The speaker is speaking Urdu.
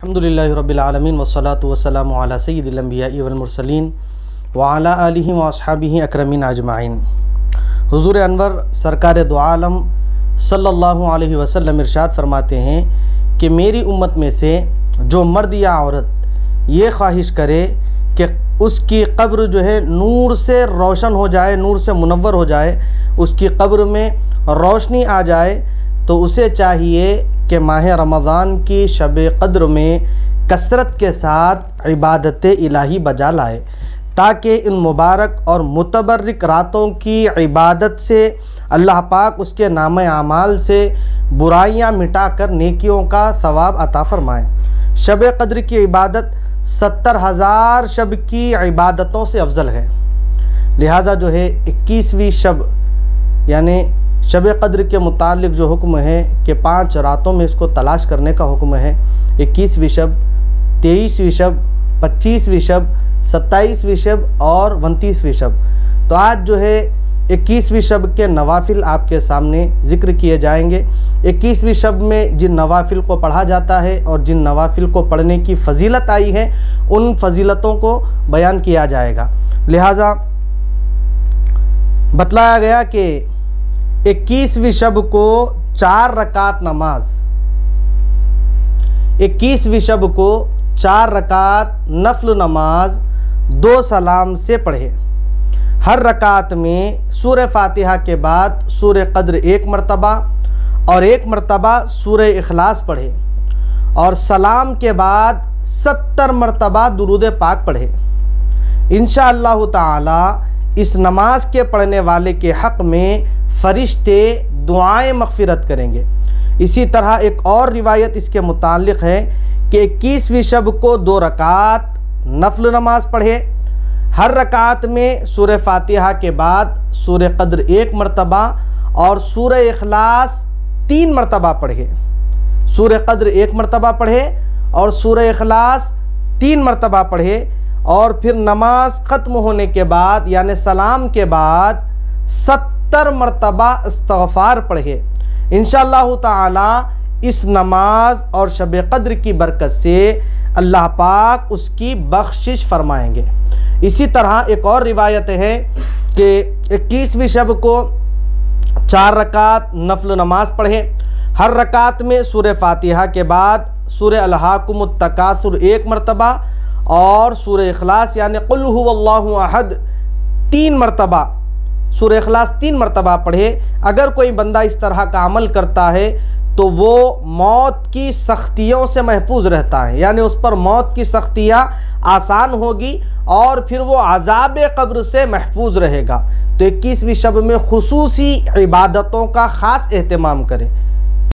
الحمدللہ رب العالمین والصلاة والسلام علی سید الانبیاء والمرسلین وعلی آلہ واصحابہ اکرمین اجمعین۔ حضور انور سرکار دو عالم صلی اللہ علیہ وسلم ارشاد فرماتے ہیں کہ میری امت میں سے جو مرد یا عورت یہ خواہش کرے کہ اس کی قبر جو ہے نور سے روشن ہو جائے، نور سے منور ہو جائے، اس کی قبر میں روشنی آ جائے، تو اسے چاہیے کہ ماہ رمضان کی شب قدر میں کثرت کے ساتھ عبادت الہی بجا لائے، تاکہ ان مبارک اور متبرک راتوں کی عبادت سے اللہ پاک اس کے نام اعمال سے برائیاں مٹا کر نیکیوں کا ثواب عطا فرمائے۔ شب قدر کی عبادت 70,000 شب کی عبادتوں سے افضل ہے، لہٰذا جو ہے 21ویں شب یعنی شب قدر کے متعلق جو حکم ہے کہ 5 راتوں میں اس کو تلاش کرنے کا حکم ہے۔ 21ویں شب، 23ویں شب، 25ویں شب، 27ویں شب اور 29ویں شب۔ تو آج جو ہے 21ویں شب کے نوافل آپ کے سامنے ذکر کیے جائیں گے۔ 21ویں شب میں جن نوافل کو پڑھا جاتا ہے اور جن نوافل کو پڑھنے کی فضیلت آئی ہے ان فضیلتوں کو بیان کیا جائے گا۔ لہٰذا بتلایا گیا کہ 21ویں شب کو 4 رکعت نماز، 21ویں شب کو 4 رکعت نفل نماز 2 سلام سے پڑھے۔ ہر رکعت میں سورہ فاتحہ کے بعد سورہ قدر 1 مرتبہ اور 1 مرتبہ سورہ اخلاص پڑھے، اور سلام کے بعد 70 مرتبہ درود پاک پڑھے۔ انشاءاللہ تعالی اس نماز کے پڑھنے والے کے حق میں فرشتے دعائیں مغفرت کریں گے۔ اسی طرح ایک اور روایت اس کے متعلق ہے کہ 21ویں شب کو 2 رکعت نفل نماز پڑھے، ہر رکعت میں سورہ فاتحہ کے بعد سورہ قدر 1 مرتبہ اور سورہ اخلاص 3 مرتبہ پڑھے۔ سورہ قدر 1 مرتبہ پڑھے اور سورہ اخلاص 3 مرتبہ پڑھے، اور پھر نماز ختم ہونے کے بعد یعنی سلام کے بعد 70 مرتبہ استغفار پڑھے۔ انشاءاللہ تعالی اس نماز اور شب قدر کی برکت سے اللہ پاک اس کی بخشش فرمائیں گے۔ اسی طرح ایک اور روایت ہے کہ 21ویں شب کو 4 رکعت نفل نماز پڑھے، ہر رکعت میں سورہ فاتحہ کے بعد سورہ الہاکم التکاثر 1 مرتبہ اور سورہ اخلاص یعنی قل هو اللہ احد 3 مرتبہ، سورہ اخلاص 3 مرتبہ پڑھے۔ اگر کوئی بندہ اس طرح کا عمل کرتا ہے تو وہ موت کی سختیوں سے محفوظ رہتا ہے، یعنی اس پر موت کی سختیاں آسان ہوگی اور پھر وہ عذاب قبر سے محفوظ رہے گا۔ تو 21ویں شب میں خصوصی عبادتوں کا خاص اہتمام کریں۔